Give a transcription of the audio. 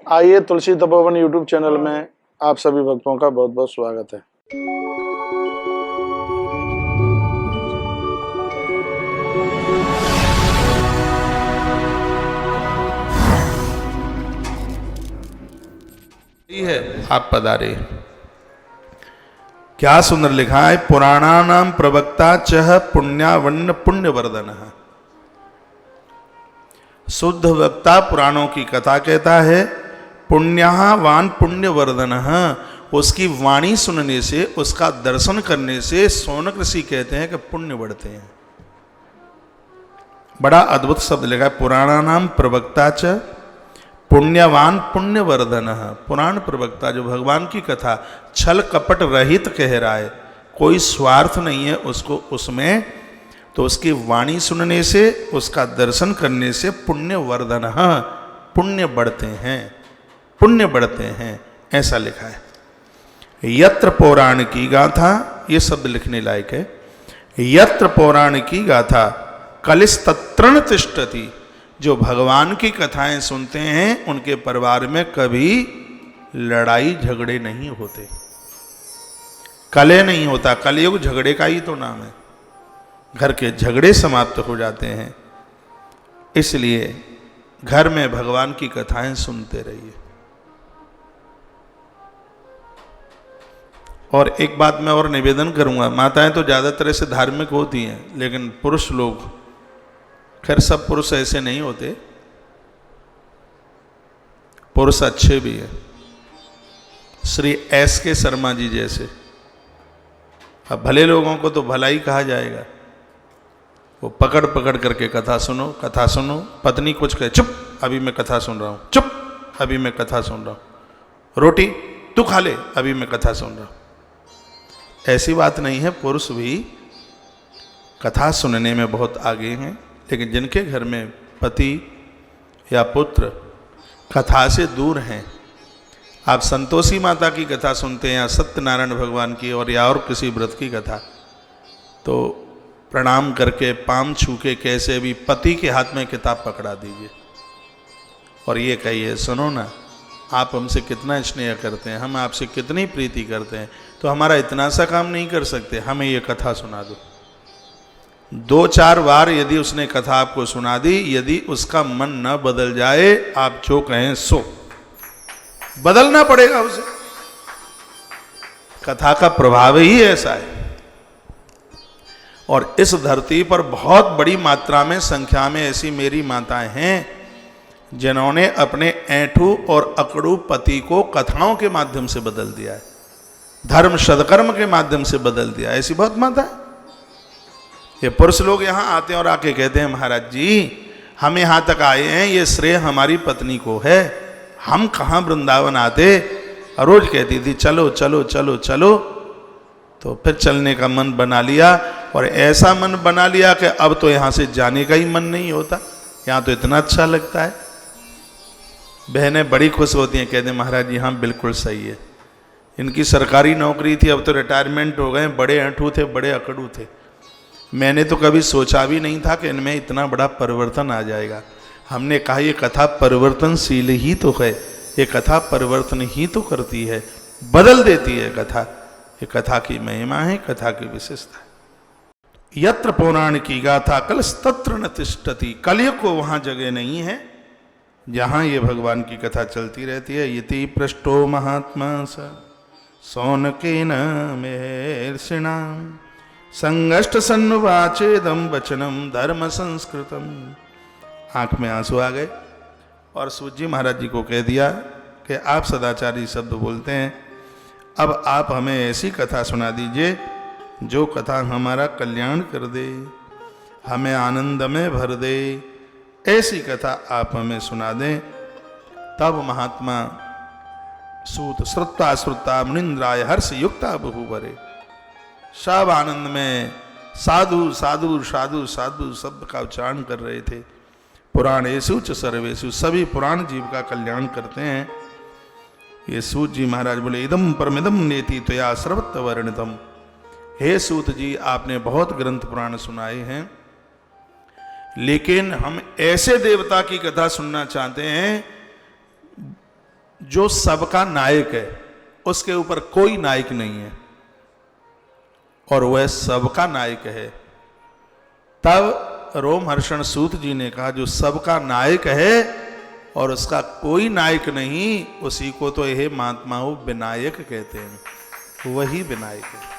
आइए तुलसी Tapovan YouTube channel में आप सभी भक्तों का बहुत बहुत स्वागत है। है आप पधारे। क्या सुंदर लिखा है, पुराणानाम प्रवक्ता चह पुण्यावन्न पुण्यवर्धन। शुद्ध वक्ता पुराणों की कथा कहता है, पुण्यवान पुण्यवर्धन। उसकी वाणी सुनने से, उसका दर्शन करने से शौनक ऋषि कहते हैं कि पुण्य बढ़ते हैं। बड़ा अद्भुत शब्द लिखा है, पुराणानाम प्रवक्ता च पुण्यवान पुण्यवर्धन। पुराण प्रवक्ता जो भगवान की कथा छल कपट रहित कह रहा है, कोई स्वार्थ नहीं है उसको उसमें, तो उसकी वाणी सुनने से, उसका दर्शन करने से पुण्यवर्धन, पुण्य बढ़ते हैं, पुण्य बढ़ते हैं, ऐसा लिखा है। यत्र पौराण की गाथा, ये शब्द लिखने लायक है। यत्र पौराण की गाथा कलिस्तत्रण तिष्ठति। जो भगवान की कथाएं सुनते हैं उनके परिवार में कभी लड़ाई झगड़े नहीं होते, कलह नहीं होता। कलयुग झगड़े का ही तो नाम है। घर के झगड़े समाप्त हो जाते हैं। इसलिए घर में भगवान की कथाएं सुनते रहिए। और एक बात मैं और निवेदन करूंगा, माताएं तो ज्यादातर से धार्मिक होती हैं, लेकिन पुरुष लोग, खैर सब पुरुष ऐसे नहीं होते, पुरुष अच्छे भी हैं। श्री एस के शर्मा जी जैसे। अब भले लोगों को तो भला ही कहा जाएगा, वो पकड़ पकड़ करके कथा सुनो, कथा सुनो। पत्नी कुछ कहे, चुप अभी मैं कथा सुन रहा हूं, चुप अभी मैं कथा सुन रहा हूं, रोटी तू खा ले अभी मैं कथा सुन रहा हूं। ऐसी बात नहीं है, पुरुष भी कथा सुनने में बहुत आगे हैं। लेकिन जिनके घर में पति या पुत्र कथा से दूर हैं, आप संतोषी माता की कथा सुनते हैं या सत्यनारायण भगवान की और किसी व्रत की कथा, तो प्रणाम करके पाम छू के कैसे भी पति के हाथ में किताब पकड़ा दीजिए और ये कहिए, सुनो ना, आप हमसे कितना स्नेह करते हैं, हम आपसे कितनी प्रीति करते हैं, तो हमारा इतना सा काम नहीं कर सकते, हमें ये कथा सुना दो। 2-4 बार यदि उसने कथा आपको सुना दी, यदि उसका मन न बदल जाए, आप जो कहें सो, बदलना पड़ेगा उसे। कथा का प्रभाव ही ऐसा है। और इस धरती पर बहुत बड़ी मात्रा में, संख्या में ऐसी मेरी माताएं हैं जिन्होंने अपने ऐंठू और अकड़ू पति को कथाओं के माध्यम से बदल दिया है, धर्म सदकर्म के माध्यम से बदल दिया। ऐसी बहुत माता है। ये पुरुष लोग यहाँ आते हैं और आके कहते हैं, महाराज जी हम यहाँ तक आए हैं, ये श्रेय हमारी पत्नी को है, हम कहाँ वृंदावन आते। रोज कहती थी चलो चलो चलो चलो, तो फिर चलने का मन बना लिया, और ऐसा मन बना लिया कि अब तो यहाँ से जाने का ही मन नहीं होता, यहाँ तो इतना अच्छा लगता है। बहनें बड़ी खुश होती हैं, कहते हैं महाराज जी हाँ बिल्कुल सही है। इनकी सरकारी नौकरी थी, अब तो रिटायरमेंट हो गए, बड़े ऐंठू थे, बड़े अकड़ू थे। मैंने तो कभी सोचा भी नहीं था कि इनमें इतना बड़ा परिवर्तन आ जाएगा। हमने कहा ये कथा परिवर्तनशील ही तो है, ये कथा परिवर्तन ही तो करती है, बदल देती है कथा। ये कथा की महिमा है, कथा की विशेषता है। यत्र पौराण की गाथा कलस्तत्र न तिष्ठति। कलयुग को वहां जगह नहीं है जहां ये भगवान की कथा चलती रहती है। यति पृष्ठो महात्मा स सौनकेन महर्षिणा संगष्ट सन्नुवाचेदम वचनम धर्म संस्कृतम। आंख में आंसू आ गए और सूत जी महाराज जी को कह दिया कि आप सदाचारी शब्द बोलते हैं, अब आप हमें ऐसी कथा सुना दीजिए जो कथा हमारा कल्याण कर दे, हमें आनंद में भर दे। ऐसी कथा आप हमें सुना दें। तब महात्मा सूत श्रुता श्रुता मुनिंद्राय हर्ष युक्ता बहुवरे, सब आनंद में साधु साधु साधु साधु शब्द का उच्चारण कर रहे थे। पुराणेषु च सर्वेषु, सभी पुराण जीव का कल्याण करते हैं। ये सूत जी महाराज बोले, इदम परमिदम नेति त्वया सर्वत्र वर्णितम। हे सूत जी, आपने बहुत ग्रंथ पुराण सुनाए हैं, लेकिन हम ऐसे देवता की कथा सुनना चाहते हैं जो सबका नायक है, उसके ऊपर कोई नायक नहीं है और वह सबका नायक है। तब रोमहर्षण सूत जी ने कहा जो सबका नायक है और उसका कोई नायक नहीं, उसी को तो यह महात्माओं विनायक कहते हैं, वही विनायक है।